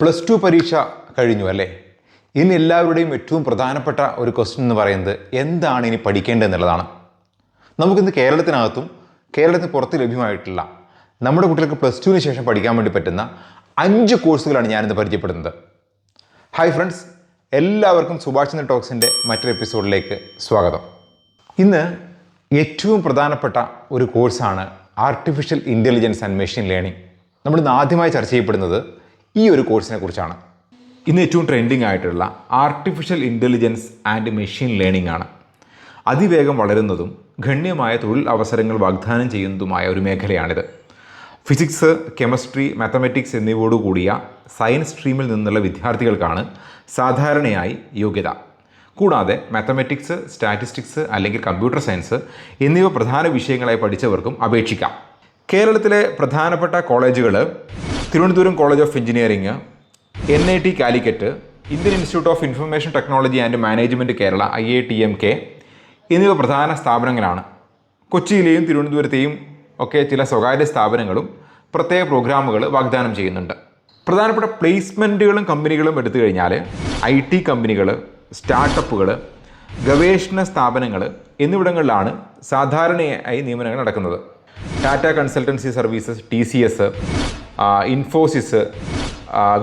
+2 പരീക്ഷ കഴിഞ്ഞു അല്ലേ? ഇനി എല്ലാവരുടെയും ഏറ്റവും പ്രധാനപ്പെട്ട ഒരു ക്വസ്റ്റ്യൻ എന്ന് പറയുന്നത് എന്താണ് ഇനി പഠിക്കേണ്ടത് എന്നുള്ളതാണ്. നമുക്കിന്ന് കേരളത്തിനകത്തും കേരളത്തിന് പുറത്ത് ലഭ്യമായിട്ടുള്ള നമ്മുടെ കുട്ടികൾക്ക് +2ന് ശേഷം പഠിക്കാൻ വേണ്ടി പറ്റുന്ന 5 കോഴ്സുകളാണ് ഞാനിന്ന് പരിചയപ്പെടുന്നത്. ഹായ് ഫ്രണ്ട്സ്, എല്ലാവർക്കും സുഭാഷ് ചന്ദ്ര ടോക്സിൻ്റെ മറ്റൊരു എപ്പിസോഡിലേക്ക് സ്വാഗതം. ഇന്ന് ഏറ്റവും പ്രധാനപ്പെട്ട ഒരു കോഴ്സാണ് artificial intelligence and machine learning. നമ്മളിന്ന് ആദ്യമായി ചർച്ച ചെയ്യപ്പെടുന്നത് ഈ ഒരു കോഴ്സിനെ കുറിച്ചാണ്. ഇന്ന് ഏറ്റവും ട്രെൻഡിങ് ആയിട്ടുള്ള artificial intelligence and machine learning ആണ്. അതിവേഗം വളരുന്നതും ഗണ്യമായ തൊഴിൽ അവസരങ്ങൾ വാഗ്ദാനം ചെയ്യുന്നതുമായ ഒരു മേഖലയാണിത്. ഫിസിക്സ്, കെമിസ്ട്രി, മാത്തമാറ്റിക്സ് എന്നിവയോടുകൂടിയ സയൻസ് സ്ട്രീമിൽ നിന്നുള്ള വിദ്യാർത്ഥികൾക്കാണ് സാധാരണയായി യോഗ്യത. കൂടാതെ മാത്തമാറ്റിക്സ്, സ്റ്റാറ്റിസ്റ്റിക്സ് അല്ലെങ്കിൽ കമ്പ്യൂട്ടർ സയൻസ് എന്നിവ പ്രധാന വിഷയങ്ങളായി പഠിച്ചവർക്കും അപേക്ഷിക്കാം. കേരളത്തിലെ പ്രധാനപ്പെട്ട കോളേജുകൾ Thiruvananthapuram college of engineering, NIT Calicut, Indian institute of information technology and management Kerala IITMK എന്നിവ പ്രധാന സ്ഥാപനങ്ങളാണ്. കൊച്ചിയിലെയും തിരുവനന്തപുരത്തെയും ഒക്കെ ചില സ്വകാര്യ സ്ഥാപനങ്ങളും പ്രത്യേക പ്രോഗ്രാമുകൾ വാഗ്ദാനം ചെയ്യുന്നുണ്ട്. പ്രധാനപ്പെട്ട പ്ലേസ്മെൻറ്റുകളും കമ്പനികളും എടുത്തു കഴിഞ്ഞാൽ IT കമ്പനികൾ, സ്റ്റാർട്ടപ്പുകൾ, ഗവേഷണ സ്ഥാപനങ്ങൾ എന്നിവിടങ്ങളിലാണ് സാധാരണയായി നിയമനങ്ങൾ നടക്കുന്നത്. Tata consultancy services, TCS, Infosys,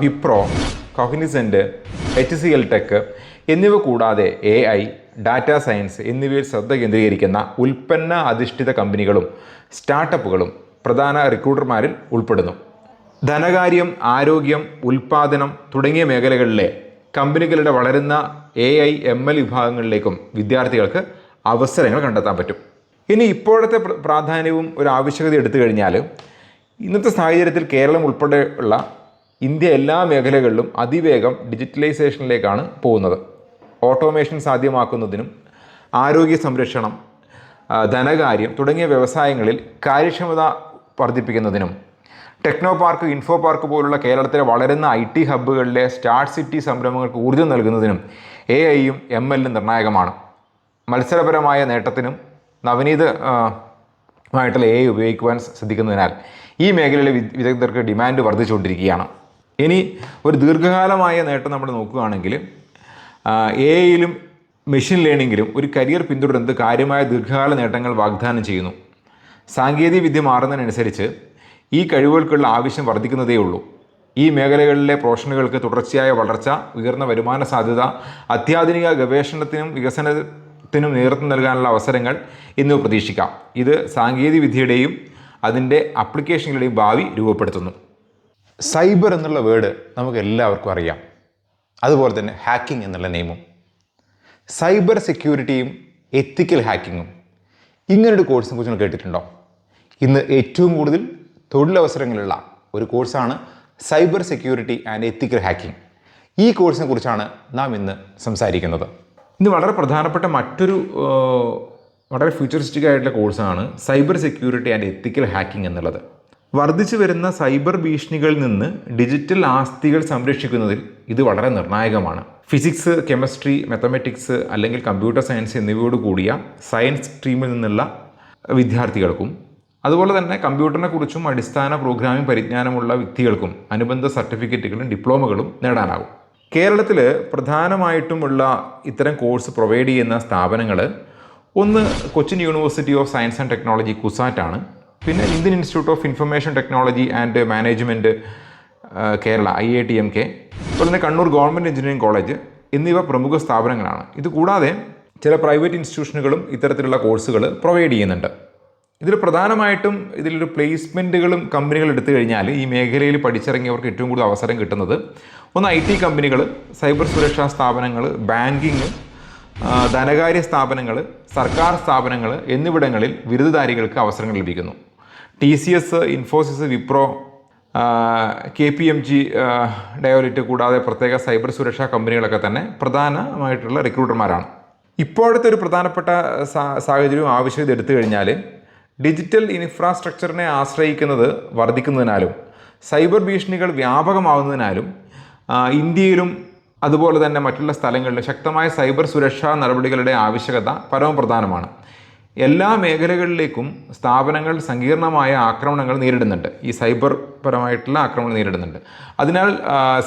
Wipro, Cognizant, HCL tech എന്നിവ കൂടാതെ AI, ഡാറ്റാ സയൻസ് എന്നിവയിൽ ശ്രദ്ധ കേന്ദ്രീകരിക്കുന്ന ഉൽപ്പന്ന അധിഷ്ഠിത കമ്പനികളും സ്റ്റാർട്ടപ്പുകളും പ്രധാന റിക്രൂട്ടർമാരിൽ ഉൾപ്പെടുന്നു. ധനകാര്യം, ആരോഗ്യം, ഉൽപ്പാദനം തുടങ്ങിയ മേഖലകളിലെ കമ്പനികളുടെ വളരുന്ന AI, ML വിഭാഗങ്ങളിലേക്കും വിദ്യാർത്ഥികൾക്ക് അവസരങ്ങൾ കണ്ടെത്താൻ പറ്റും. ഇനി ഇപ്പോഴത്തെ പ്രാധാന്യവും ഒരു ആവശ്യകത എടുത്തു കഴിഞ്ഞാൽ ഇന്നത്തെ സാഹചര്യത്തിൽ കേരളം ഉൾപ്പെടെയുള്ള ഇന്ത്യ എല്ലാ മേഖലകളിലും അതിവേഗം ഡിജിറ്റലൈസേഷനിലേക്കാണ് പോകുന്നത്. ഓട്ടോമേഷൻ സാധ്യമാക്കുന്നതിനും ആരോഗ്യ സംരക്ഷണം, ധനകാര്യം തുടങ്ങിയ വ്യവസായങ്ങളിൽ കാര്യക്ഷമത വർദ്ധിപ്പിക്കുന്നതിനും ടെക്നോ പാർക്ക്, ഇൻഫോ പാർക്ക് പോലുള്ള കേരളത്തിലെ വളരുന്ന IT ഹബ്ബുകളിലെ സ്റ്റാർട്ട് സിറ്റി സംരംഭങ്ങൾക്ക് ഊർജ്ജം നൽകുന്നതിനും AIയും MLയും നിർണായകമാണ്. മത്സരപരമായ നേട്ടത്തിനും നവനീതമായിട്ടുള്ള AI ഉപയോഗിക്കുവാൻ ശ്രദ്ധിക്കുന്നതിനാൽ ഈ മേഖലയിലെ വിദഗ്ധർക്ക് ഡിമാൻഡ് വർദ്ധിച്ചുകൊണ്ടിരിക്കുകയാണ്. ഇനി ഒരു ദീർഘകാലമായ നേട്ടം നമ്മൾ നോക്കുകയാണെങ്കിൽ AIയിലും മെഷീൻ ലേണിങ്ങിലും ഒരു കരിയർ പിന്തുടരുന്നത് കാര്യമായ ദീർഘകാല നേട്ടങ്ങൾ വാഗ്ദാനം ചെയ്യുന്നു. സാങ്കേതിക വിദ്യ മാറുന്നതിനനുസരിച്ച് ഈ കഴിവുകൾക്കുള്ള ആവശ്യം വർദ്ധിക്കുന്നതേ ഉള്ളൂ. ഈ മേഖലകളിലെ പ്രൊഫഷണലുകൾക്ക് തുടർച്ചയായ വളർച്ച, ഉയർന്ന വരുമാന സാധ്യത, അത്യാധുനിക ഗവേഷണത്തിനും വികസനത്തിനും നേതൃത്വം നൽകാനുള്ള അവസരങ്ങൾ എന്നിവ പ്രതീക്ഷിക്കാം. ഇത് സാങ്കേതിക വിദ്യയുടെയും അതിൻ്റെ ആപ്ലിക്കേഷനുകളുടെയും ഭാവി രൂപപ്പെടുത്തുന്നു. സൈബർ എന്നുള്ള വേർഡ് നമുക്ക് എല്ലാവർക്കും അറിയാം. അതുപോലെ തന്നെ ഹാക്കിംഗ് എന്നുള്ള നെയിമും. സൈബർ സെക്യൂരിറ്റിയും എത്തിക്കൽ ഹാക്കിങ്ങും, ഇങ്ങനൊരു കോഴ്സിനെ കുറിച്ച് കേട്ടിട്ടുണ്ടോ? ഇന്ന് ഏറ്റവും കൂടുതൽ തൊഴിലവസരങ്ങളുള്ള ഒരു കോഴ്സാണ് cyber security and ethical hacking. ഈ കോഴ്സിനെ കുറിച്ചാണ് നാം ഇന്ന് സംസാരിക്കുന്നത്. ഇന്ന് വളരെ പ്രധാനപ്പെട്ട മറ്റൊരു വളരെ ഫ്യൂച്ചറിസ്റ്റിക് ആയിട്ടുള്ള കോഴ്സാണ് cyber security and ethical hacking എന്നുള്ളത്. വർദ്ധിച്ചു വരുന്ന സൈബർ ഭീഷണികളിൽ നിന്ന് ഡിജിറ്റൽ ആസ്തികൾ സംരക്ഷിക്കുന്നതിൽ ഇത് വളരെ നിർണായകമാണ്. ഫിസിക്സ്, കെമിസ്ട്രി, മാത്തമാറ്റിക്സ് അല്ലെങ്കിൽ കമ്പ്യൂട്ടർ സയൻസ് എന്നിവയോട് കൂടിയ സയൻസ് സ്ട്രീമിൽ നിന്നുള്ള വിദ്യാർത്ഥികൾക്കും അതുപോലെ തന്നെ കമ്പ്യൂട്ടറിനെ കുറിച്ചും അടിസ്ഥാന പ്രോഗ്രാമിംഗ് പരിജ്ഞാനമുള്ള വ്യക്തികൾക്കും അനുബന്ധ സർട്ടിഫിക്കറ്റുകളും ഡിപ്ലോമകളും നേടാനാകും. കേരളത്തിൽ പ്രധാനമായിട്ടുമുള്ള ഇത്തരം കോഴ്സ് പ്രൊവൈഡ് ചെയ്യുന്ന സ്ഥാപനങ്ങൾ ഒന്ന് Cochin university of science and technology CUSAT ആണ്. പിന്നെ Indian institute of information technology and management Kerala IITMK, അതുപോലെ തന്നെ കണ്ണൂർ ഗവൺമെൻറ് എഞ്ചിനീയറിംഗ് കോളേജ് എന്നിവ പ്രമുഖ സ്ഥാപനങ്ങളാണ്. ഇത് കൂടാതെ ചില പ്രൈവറ്റ് ഇൻസ്റ്റിറ്റ്യൂഷനുകളും ഇത്തരത്തിലുള്ള കോഴ്സുകൾ പ്രൊവൈഡ് ചെയ്യുന്നുണ്ട്. ഇതിൽ പ്രധാനമായിട്ടും ഇതിലൊരു പ്ലേസ്മെൻറ്റുകളും കമ്പനികൾ എടുത്തു കഴിഞ്ഞാൽ ഈ മേഖലയിൽ പഠിച്ചിറങ്ങിയവർക്ക് ഏറ്റവും കൂടുതൽ അവസരം കിട്ടുന്നത് ഒന്ന് IT കമ്പനികൾ, സൈബർ സുരക്ഷാ സ്ഥാപനങ്ങൾ, ബാങ്കിങ്, ധനകാര്യ സ്ഥാപനങ്ങൾ, സർക്കാർ സ്ഥാപനങ്ങൾ എന്നിവിടങ്ങളിൽ ബിരുദധാരികൾക്ക് അവസരങ്ങൾ ലഭിക്കുന്നു. TCS, ഇൻഫോസിസ്, വിപ്രോ, KPMG, ഡയോലിറ്റ് കൂടാതെ പ്രത്യേക സൈബർ സുരക്ഷാ കമ്പനികളൊക്കെ തന്നെ പ്രധാനമായിട്ടുള്ള റിക്രൂട്ടർമാരാണ്. ഇപ്പോഴത്തെ ഒരു പ്രധാനപ്പെട്ട സാഹചര്യവും ആവശ്യകത എടുത്തു കഴിഞ്ഞാൽ ഡിജിറ്റൽ ഇൻഫ്രാസ്ട്രക്ചറിനെ ആശ്രയിക്കുന്നത് വർദ്ധിക്കുന്നതിനാലും സൈബർ ഭീഷണികൾ വ്യാപകമാവുന്നതിനാലും ഇന്ത്യയിലും അതുപോലെ തന്നെ മറ്റുള്ള സ്ഥലങ്ങളിലും ശക്തമായ സൈബർ സുരക്ഷാ നടപടികളുടെ ആവശ്യകത പരമപ്രധാനമാണ്. എല്ലാ മേഖലകളിലേക്കും സ്ഥാപനങ്ങൾ സങ്കീർണമായ ആക്രമണങ്ങൾ നേരിടുന്നുണ്ട്. ഈ സൈബർ പരമായിട്ടുള്ള ആക്രമണം നേരിടുന്നുണ്ട്. അതിനാൽ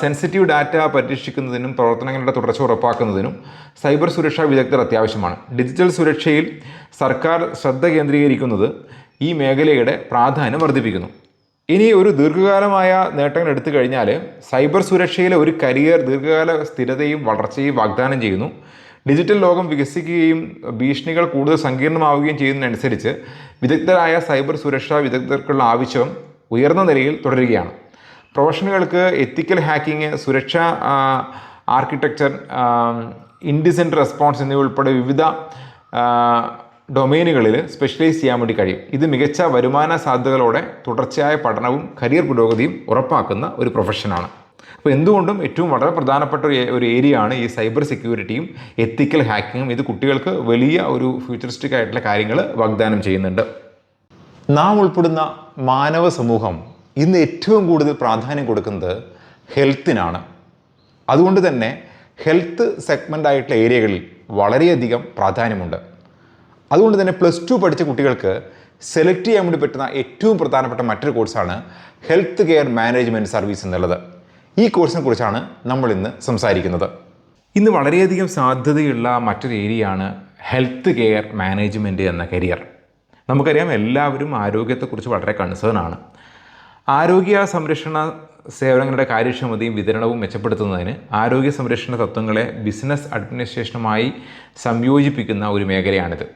സെൻസിറ്റീവ് ഡാറ്റ പരീക്ഷിക്കുന്നതിനും പ്രവർത്തനങ്ങളുടെ തുടർച്ച ഉറപ്പാക്കുന്നതിനും സൈബർ സുരക്ഷാ വിദഗ്ധർ അത്യാവശ്യമാണ്. ഡിജിറ്റൽ സുരക്ഷയിൽ സർക്കാർ ശ്രദ്ധ കേന്ദ്രീകരിക്കുന്നത് ഈ മേഖലയുടെ പ്രാധാന്യം വർദ്ധിപ്പിക്കുന്നു. ഇനി ഒരു ദീർഘകാലമായ നേട്ടങ്ങൾ എടുത്തു കഴിഞ്ഞാൽ സൈബർ സുരക്ഷയിലെ ഒരു കരിയർ ദീർഘകാല സ്ഥിരതയും വളർച്ചയും വാഗ്ദാനം ചെയ്യുന്നു. ഡിജിറ്റൽ ലോകം വികസിക്കുകയും ഭീഷണികൾ കൂടുതൽ സങ്കീർണമാവുകയും ചെയ്യുന്നതിനനുസരിച്ച് വിദഗ്ധരായ സൈബർ സുരക്ഷാ വിദഗ്ധർക്കുള്ള ആവശ്യം ഉയർന്ന നിലയിൽ തുടരുകയാണ്. പ്രൊഫഷണലുകൾക്ക് എത്തിക്കൽ ഹാക്കിംഗ്, സുരക്ഷാ ആർക്കിടെക്ചർ, ഇൻഡിസെൻറ്റ് റെസ്പോൺസ് എന്നിവ ഉൾപ്പെടെ വിവിധ ഡൊമൈനുകളിൽ സ്പെഷ്യലൈസ് ചെയ്യാൻ വേണ്ടി കഴിയും. ഇത് മികച്ച വരുമാന സാധ്യതകളോടെ തുടർച്ചയായ പഠനവും കരിയർ പുരോഗതിയും ഉറപ്പാക്കുന്ന ഒരു പ്രൊഫഷനാണ്. അപ്പോൾ എന്തുകൊണ്ടും ഏറ്റവും വളരെ പ്രധാനപ്പെട്ട ഒരു ഏരിയ ആണ് ഈ സൈബർ സെക്യൂരിറ്റിയും എത്തിക്കൽ ഹാക്കിങ്ങും. ഇത് കുട്ടികൾക്ക് വലിയ ഒരു ഫ്യൂച്ചറിസ്റ്റിക് ആയിട്ടുള്ള കാര്യങ്ങൾ വാഗ്ദാനം ചെയ്യുന്നുണ്ട്. നാം ഉൾപ്പെടുന്ന മാനവ സമൂഹം ഇന്ന് ഏറ്റവും കൂടുതൽ പ്രാധാന്യം കൊടുക്കുന്നത് ഹെൽത്തിനാണ്. അതുകൊണ്ട് തന്നെ ഹെൽത്ത് സെഗ്മെൻ്റ് ആയിട്ടുള്ള ഏരിയകളിൽ വളരെയധികം പ്രാധാന്യമുണ്ട്. അതുകൊണ്ട് തന്നെ +2 പഠിച്ച കുട്ടികൾക്ക് സെലക്ട് ചെയ്യാൻ വേണ്ടി പറ്റുന്ന ഏറ്റവും പ്രധാനപ്പെട്ട മറ്റൊരു കോഴ്സാണ് ഹെൽത്ത് കെയർ മാനേജ്മെൻറ്റ് സർവീസ് എന്നുള്ളത്. ഈ കോഴ്സിനെ കുറിച്ചാണ് നമ്മൾ ഇന്ന് സംസാരിക്കുന്നത്. ഇന്ന് വളരെയധികം സാധ്യതയുള്ള മറ്റൊരു ഏരിയയാണ് ഹെൽത്ത് കെയർ മാനേജ്മെൻറ്റ് എന്ന കരിയർ. നമുക്കറിയാം, എല്ലാവരും ആരോഗ്യത്തെക്കുറിച്ച് വളരെ കൺസേൺ ആണ്. ആരോഗ്യ സംരക്ഷണ സേവനങ്ങളുടെ കാര്യക്ഷമതയും വിതരണവും മെച്ചപ്പെടുത്തുന്നതിന് ആരോഗ്യ സംരക്ഷണ തത്വങ്ങളെ ബിസിനസ് അഡ്മിനിസ്ട്രേഷനുമായി സംയോജിപ്പിക്കുന്ന ഒരു മേഖലയാണിത്.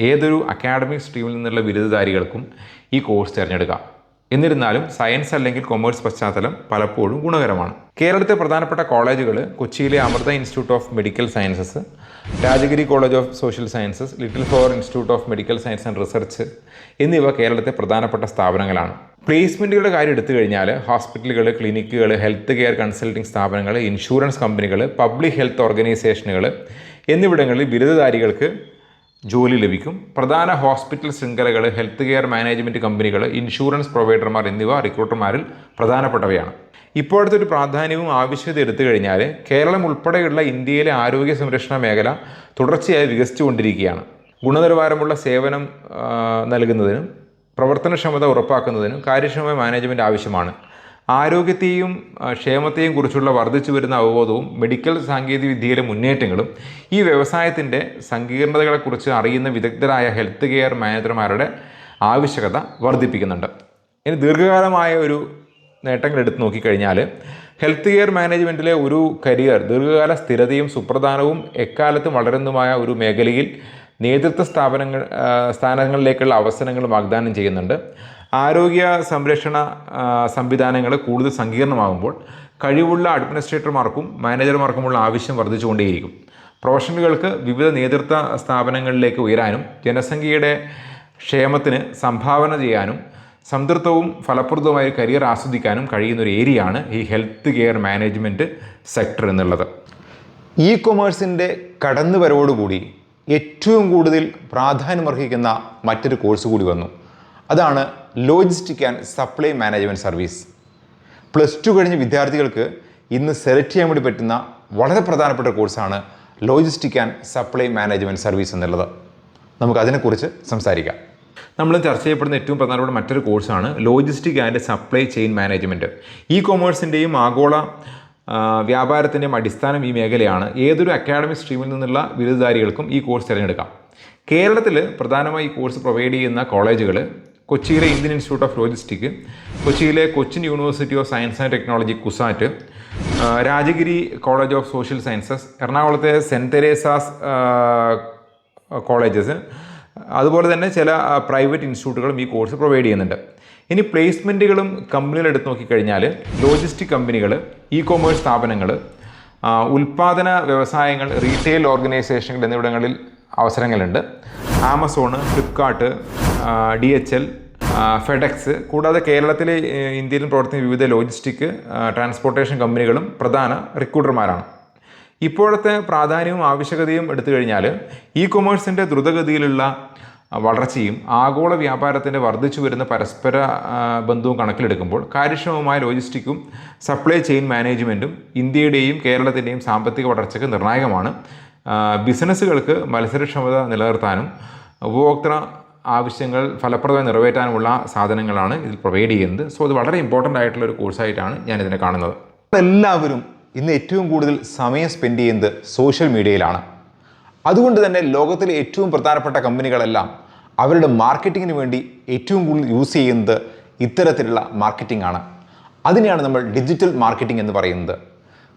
ഏതൊരു അക്കാഡമിക് സ്ട്രീമിൽ നിന്നുള്ള ബിരുദധാരികൾക്കും ഈ കോഴ്സ് തിരഞ്ഞെടുക്കാം. എന്നിരുന്നാലും സയൻസ് അല്ലെങ്കിൽ കൊമേഴ്സ് പശ്ചാത്തലം പലപ്പോഴും ഗുണകരമാണ്. കേരളത്തിലെ പ്രധാനപ്പെട്ട കോളേജുകൾ കൊച്ചിയിലെ Amrita institute of medical sciences, Rajagiri college of social sciences, little flower institute of medical science and research എന്നിവ കേരളത്തിലെ പ്രധാനപ്പെട്ട സ്ഥാപനങ്ങളാണ്. പ്ലേസ്മെൻറ്റുകളുടെ കാര്യം എടുത്തു കഴിഞ്ഞാൽ ഹോസ്പിറ്റലുകൾ, ക്ലിനിക്കുകൾ, ഹെൽത്ത് കെയർ കൺസൾട്ടിംഗ് സ്ഥാപനങ്ങൾ, ഇൻഷുറൻസ് കമ്പനികൾ, പബ്ലിക് ഹെൽത്ത് ഓർഗനൈസേഷനുകൾ എന്നിവിടങ്ങളിൽ ബിരുദധാരികൾക്ക് ജോലി ലഭിക്കും. പ്രധാന ഹോസ്പിറ്റൽ ശൃംഖലകൾ, ഹെൽത്ത് കെയർ മാനേജ്മെൻറ്റ് കമ്പനികൾ, ഇൻഷുറൻസ് പ്രൊവൈഡർമാർ എന്നിവ റിക്രൂട്ടർമാരിൽ പ്രധാനപ്പെട്ടവയാണ്. ഇപ്പോഴത്തെ ഒരു പ്രാധാന്യവും ആവശ്യകത എടുത്തു കഴിഞ്ഞാൽ കേരളം ഉൾപ്പെടെയുള്ള ഇന്ത്യയിലെ ആരോഗ്യ സംരക്ഷണ മേഖല തുടർച്ചയായി വികസിച്ചുകൊണ്ടിരിക്കുകയാണ്. ഗുണനിലവാരമുള്ള സേവനം നൽകുന്നതിനും പ്രവർത്തനക്ഷമത ഉറപ്പാക്കുന്നതിനും കാര്യക്ഷമമായ മാനേജ്മെൻറ്റ് ആവശ്യമാണ്. ആരോഗ്യത്തെയും ക്ഷേമത്തെയും കുറിച്ചുള്ള വർദ്ധിച്ചു വരുന്ന അവബോധവും മെഡിക്കൽ സാങ്കേതികവിദ്യയിലെ മുന്നേറ്റങ്ങളും ഈ വ്യവസായത്തിൻ്റെ സങ്കീർണതകളെക്കുറിച്ച് അറിയുന്ന വിദഗ്ധരായ ഹെൽത്ത് കെയർ മാനേജർമാരുടെ ആവശ്യകത വർദ്ധിപ്പിക്കുന്നുണ്ട്. ഇനി ദീർഘകാലമായ ഒരു നേട്ടങ്ങൾ എടുത്തു നോക്കിക്കഴിഞ്ഞാൽ ഹെൽത്ത് കെയർ മാനേജ്മെൻറ്റിലെ ഒരു കരിയർ ദീർഘകാല സ്ഥിരതയും സുപ്രധാനവും എക്കാലത്തും വളരുന്നതുമായ ഒരു മേഖലയിൽ നേതൃത്വ സ്ഥാനങ്ങളിലേക്കുള്ള അവസരങ്ങൾ വാഗ്ദാനം ചെയ്യുന്നുണ്ട്. ആരോഗ്യ സംരക്ഷണ സംവിധാനങ്ങൾ കൂടുതൽ സങ്കീർണമാകുമ്പോൾ കഴിവുള്ള അഡ്മിനിസ്ട്രേറ്റർമാർക്കും മാനേജർമാർക്കുമുള്ള ആവശ്യം വർദ്ധിച്ചുകൊണ്ടേയിരിക്കും. പ്രൊഫഷണലുകൾക്ക് വിവിധ നേതൃത്വ സ്ഥാപനങ്ങളിലേക്ക് ഉയരാനും ജനസംഖ്യയുടെ ക്ഷേമത്തിന് സംഭാവന ചെയ്യാനും സംതൃപ്തവും ഫലപ്രദവുമായ കരിയർ ആസ്വദിക്കാനും കഴിയുന്ന ഒരു ഏരിയയാണ് ഈ ഹെൽത്ത് കെയർ മാനേജ്മെൻറ്റ് സെക്ടർ എന്നുള്ളത്. ഇ കൊമേഴ്സിൻ്റെ കടന്നുവരവോടുകൂടി ഏറ്റവും കൂടുതൽ പ്രാധാന്യമർഹിക്കുന്ന മറ്റൊരു കോഴ്സ് കൂടി വന്നു. അതാണ് logistic and supply management service. +2 കഴിഞ്ഞ വിദ്യാർത്ഥികൾക്ക് ഇന്ന് സെലക്ട് ചെയ്യാൻ വേണ്ടി പറ്റുന്ന വളരെ പ്രധാനപ്പെട്ട കോഴ്സാണ് logistic and supply management service എന്നുള്ളത്. നമുക്കതിനെക്കുറിച്ച് സംസാരിക്കാം. നമ്മൾ ചർച്ച ചെയ്യപ്പെടുന്ന ഏറ്റവും പ്രധാനപ്പെട്ട മറ്റൊരു കോഴ്സാണ് logistic and supply chain management. ഇ കൊമേഴ്സിൻ്റെയും ആഗോള വ്യാപാരത്തിൻ്റെയും അടിസ്ഥാനം ഈ മേഖലയാണ്. ഏതൊരു അക്കാഡമിക് സ്ട്രീമിൽ നിന്നുള്ള ബിരുദധാരികൾക്കും ഈ കോഴ്സ് തിരഞ്ഞെടുക്കാം. കേരളത്തിൽ പ്രധാനമായി ഈ കോഴ്സ് പ്രൊവൈഡ് ചെയ്യുന്ന കോളേജുകൾ കൊച്ചിയിലെ ഇന്ത്യൻ ഇൻസ്റ്റിറ്റ്യൂട്ട് ഓഫ് ലോജിസ്റ്റിക്, കൊച്ചിയിലെ Cochin university of science and technology CUSAT, Rajagiri college of social sciences, എറണാകുളത്തെ സെൻറ്റ് തെരേസാസ് കോളേജസ്, അതുപോലെ തന്നെ ചില പ്രൈവറ്റ് ഇൻസ്റ്റിറ്റ്യൂട്ടുകളും ഈ കോഴ്സ് പ്രൊവൈഡ് ചെയ്യുന്നുണ്ട്. ഇനി പ്ലേസ്മെൻറ്റുകളും കമ്പനികൾ എടുത്ത് നോക്കിക്കഴിഞ്ഞാൽ ലോജിസ്റ്റിക് കമ്പനികൾ, ഇ കൊമേഴ്സ് സ്ഥാപനങ്ങൾ, ഉൽപ്പാദന വ്യവസായങ്ങൾ, റീറ്റെയിൽ ഓർഗനൈസേഷനുകൾ എന്നിവിടങ്ങളിൽ അവസരങ്ങളുണ്ട്. ആമസോൺ, ഫ്ലിപ്കാർട്ട്, DHL, ഫെഡെക്സ് കൂടാതെ കേരളത്തിലെ ഇന്ത്യയിലും പ്രവർത്തിക്കുന്ന വിവിധ ലോജിസ്റ്റിക് ട്രാൻസ്പോർട്ടേഷൻ കമ്പനികളും പ്രധാന റിക്രൂട്ടർമാരാണ്. ഇപ്പോഴത്തെ പ്രാധാന്യവും ആവശ്യകതയും എടുത്തു കഴിഞ്ഞാൽ ഇ കൊമേഴ്സിൻ്റെ ദ്രുതഗതിയിലുള്ള വളർച്ചയും ആഗോള വ്യാപാരത്തിൻ്റെ വർദ്ധിച്ചു വരുന്ന പരസ്പര ബന്ധവും കണക്കിലെടുക്കുമ്പോൾ കാര്യക്ഷമമായ ലോജിസ്റ്റിക്കും സപ്ലൈ ചെയിൻ മാനേജ്മെൻറ്റും ഇന്ത്യയുടെയും കേരളത്തിൻ്റെയും സാമ്പത്തിക വളർച്ചയ്ക്ക് നിർണായകമാണ്. ബിസിനസ്സുകൾക്ക് മത്സരക്ഷമത നിലനിർത്താനും ഉപഭോക്തൃ ആവശ്യങ്ങൾ ഫലപ്രദമായി നിറവേറ്റാനുമുള്ള സാധനങ്ങളാണ് ഇതിൽ പ്രൊവൈഡ് ചെയ്യുന്നത്. സോ അത് വളരെ ഇമ്പോർട്ടൻ്റ് ആയിട്ടുള്ള ഒരു കോഴ്സായിട്ടാണ് ഞാനിതിനെ കാണുന്നത്. എല്ലാവരും ഇന്ന് ഏറ്റവും കൂടുതൽ സമയം സ്പെൻഡ് ചെയ്യുന്നത് സോഷ്യൽ മീഡിയയിലാണ്. അതുകൊണ്ട് തന്നെ ലോകത്തിലെ ഏറ്റവും പ്രധാനപ്പെട്ട കമ്പനികളെല്ലാം അവരുടെ മാർക്കറ്റിങ്ങിന് വേണ്ടി ഏറ്റവും കൂടുതൽ യൂസ് ചെയ്യുന്നത് ഇത്തരത്തിലുള്ള മാർക്കറ്റിംഗ് ആണ്. അതിനെയാണ് നമ്മൾ ഡിജിറ്റൽ മാർക്കറ്റിംഗ് എന്ന് പറയുന്നത്.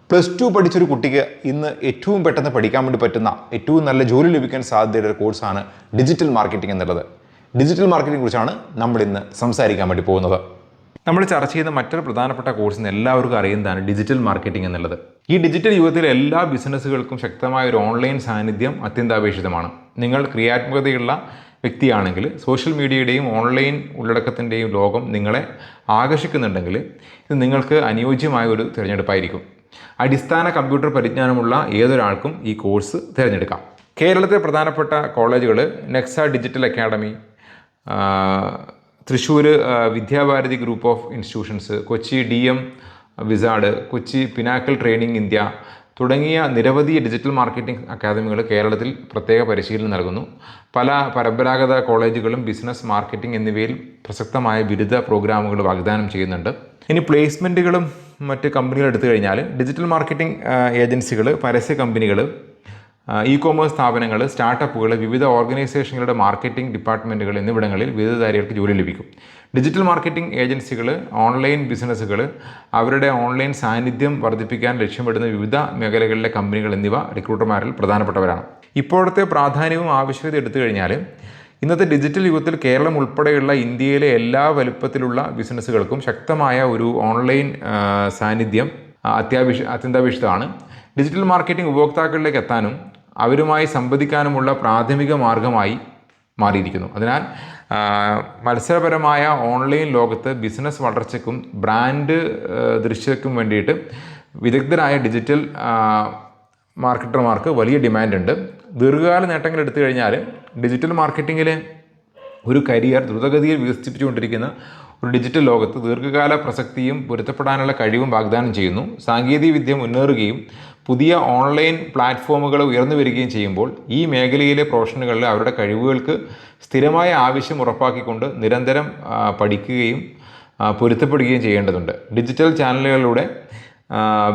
+2 പഠിച്ചൊരു കുട്ടിക്ക് ഇന്ന് ഏറ്റവും പെട്ടെന്ന് പഠിക്കാൻ വേണ്ടി പറ്റുന്ന ഏറ്റവും നല്ല ജോലി ലഭിക്കാൻ സാധ്യതയുള്ള ഒരു കോഴ്സാണ് ഡിജിറ്റൽ മാർക്കറ്റിംഗ് എന്നുള്ളത്. ഡിജിറ്റൽ മാർക്കറ്റിംഗിനെ കുറിച്ചാണ് നമ്മൾ ഇന്ന് സംസാരിക്കാൻ വേണ്ടി പോകുന്നത്. നമ്മൾ ചർച്ച ചെയ്യുന്ന മറ്റൊരു പ്രധാനപ്പെട്ട കോഴ്സ് എല്ലാവർക്കും അറിയുന്നതാണ് ഡിജിറ്റൽ മാർക്കറ്റിംഗ് എന്നുള്ളത്. ഈ ഡിജിറ്റൽ യുഗത്തിലെ എല്ലാ ബിസിനസ്സുകൾക്കും ശക്തമായ ഒരു ഓൺലൈൻ സാന്നിധ്യം അത്യന്താപേക്ഷിതമാണ്. നിങ്ങൾ ക്രിയാത്മകതയുള്ള വ്യക്തിയാണെങ്കിൽ സോഷ്യൽ മീഡിയയുടെയും ഓൺലൈൻ ഉള്ളടക്കത്തിൻ്റെയും ലോകം നിങ്ങളെ ആകർഷിക്കുന്നുണ്ടെങ്കിൽ ഇത് നിങ്ങൾക്ക് അനുയോജ്യമായ ഒരു തിരഞ്ഞെടുപ്പായിരിക്കും. അടിസ്ഥാന കമ്പ്യൂട്ടർ പരിജ്ഞാനമുള്ള ഏതൊരാൾക്കും ഈ കോഴ്സ് തിരഞ്ഞെടുക്കാം. കേരളത്തിലെ പ്രധാനപ്പെട്ട കോളേജുകൾ Nexa digital academy, Thrissur Vidyabharathi group of institutions, Kochi DM Wizard, Kochi Pinnacle training India തുടങ്ങിയ നിരവധി ഡിജിറ്റൽ മാർക്കറ്റിംഗ് അക്കാദമികൾ കേരളത്തിൽ പ്രത്യേക പരിശീലനം നൽകുന്നു. പല പരമ്പരാഗത കോളേജുകളും ബിസിനസ്, മാർക്കറ്റിംഗ് എന്നിവയിൽ പ്രസക്തമായ ബിരുദ പ്രോഗ്രാമുകൾ വാഗ്ദാനം ചെയ്യുന്നുണ്ട്. ഇനി പ്ലേസ്മെൻറ്റുകളും മറ്റ് കമ്പനികൾ എടുത്തു കഴിഞ്ഞാൽ ഡിജിറ്റൽ മാർക്കറ്റിംഗ് ഏജൻസികൾ, പരസ്യ കമ്പനികൾ, ഇ-കൊമേഴ്സ് സ്ഥാപനങ്ങൾ, സ്റ്റാർട്ടപ്പുകൾ, വിവിധ ഓർഗനൈസേഷനുകളുടെ മാർക്കറ്റിംഗ് ഡിപ്പാർട്ട്മെൻറ്റുകൾ എന്നിവിടങ്ങളിൽ ബിരുദധാരികൾക്ക് ജോലി ലഭിക്കും. ഡിജിറ്റൽ മാർക്കറ്റിംഗ് ഏജൻസികൾ, ഓൺലൈൻ ബിസിനസ്സുകൾ, അവരുടെ ഓൺലൈൻ സാന്നിധ്യം വർദ്ധിപ്പിക്കാൻ ലക്ഷ്യമിടുന്ന വിവിധ മേഖലകളിലെ കമ്പനികൾ എന്നിവ റിക്രൂട്ടർമാരിൽ പ്രധാനപ്പെട്ടവരാണ്. ഇപ്പോഴത്തെ പ്രാധാന്യവും ആവശ്യകത എടുത്തു കഴിഞ്ഞാൽ ഇന്നത്തെ ഡിജിറ്റൽ യുഗത്തിൽ കേരളം ഉൾപ്പെടെയുള്ള ഇന്ത്യയിലെ എല്ലാ വലുപ്പത്തിലുള്ള ബിസിനസ്സുകൾക്കും ശക്തമായ ഒരു ഓൺലൈൻ സാന്നിധ്യം അത്യന്താപേക്ഷിതമാണ്. ഡിജിറ്റൽ മാർക്കറ്റിംഗ് ഉപഭോക്താക്കളിലേക്ക് എത്താനും അവരുമായി സംവദിക്കാനുമുള്ള പ്രാഥമിക മാർഗമായി മാറിയിരിക്കുന്നു. അതിനാൽ മത്സരപരമായ ഓൺലൈൻ ലോകത്ത് ബിസിനസ് വളർച്ചയ്ക്കും ബ്രാൻഡ് ദൃശ്യക്കും വേണ്ടിയിട്ട് വിദഗ്ധരായ ഡിജിറ്റൽ മാർക്കറ്റർമാർക്ക് വലിയ ഡിമാൻഡുണ്ട്. ദീർഘകാല നേട്ടങ്ങൾ എടുത്തു കഴിഞ്ഞാൽ ഡിജിറ്റൽ മാർക്കറ്റിങ്ങിൽ ഒരു കരിയർ ദ്രുതഗതിയിൽ വികസിപ്പിച്ചുകൊണ്ടിരിക്കുന്ന ഒരു ഡിജിറ്റൽ ലോകത്ത് ദീർഘകാല പ്രസക്തിയും പൊരുത്തപ്പെടാനുള്ള കഴിവും വാഗ്ദാനം ചെയ്യുന്നു. സാങ്കേതികവിദ്യ മുന്നേറുകയും പുതിയ ഓൺലൈൻ പ്ലാറ്റ്ഫോമുകൾ ഉയർന്നു വരികയും ചെയ്യുമ്പോൾ ഈ മേഖലയിലെ പ്രൊഫഷണലുകളിൽ അവരുടെ കഴിവുകൾക്ക് സ്ഥിരമായ ആവശ്യം ഉറപ്പാക്കിക്കൊണ്ട് നിരന്തരം പഠിക്കുകയും പൊരുത്തപ്പെടുകയും ചെയ്യേണ്ടതുണ്ട്. ഡിജിറ്റൽ ചാനലുകളിലൂടെ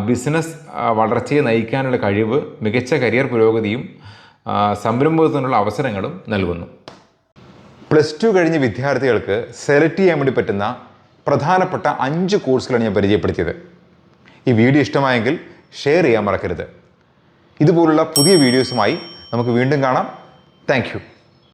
ബിസിനസ് വളർച്ചയെ നയിക്കാനുള്ള കഴിവ്, മികച്ച കരിയർ പുരോഗതിയും സംരംഭത്തിനുള്ള അവസരങ്ങളും നൽകുന്നു. +2 കഴിഞ്ഞ വിദ്യാർത്ഥികൾക്ക് സെലക്ട് ചെയ്യാൻ വേണ്ടി പറ്റുന്ന പ്രധാനപ്പെട്ട 5 കോഴ്സുകളാണ് ഞാൻ പരിചയപ്പെടുത്തിയത്. ഈ വീഡിയോ ഇഷ്ടമായെങ്കിൽ ഷെയർ ചെയ്യാൻ മറക്കരുത്. ഇതുപോലുള്ള പുതിയ വീഡിയോസുമായി നമുക്ക് വീണ്ടും കാണാം. Thank you.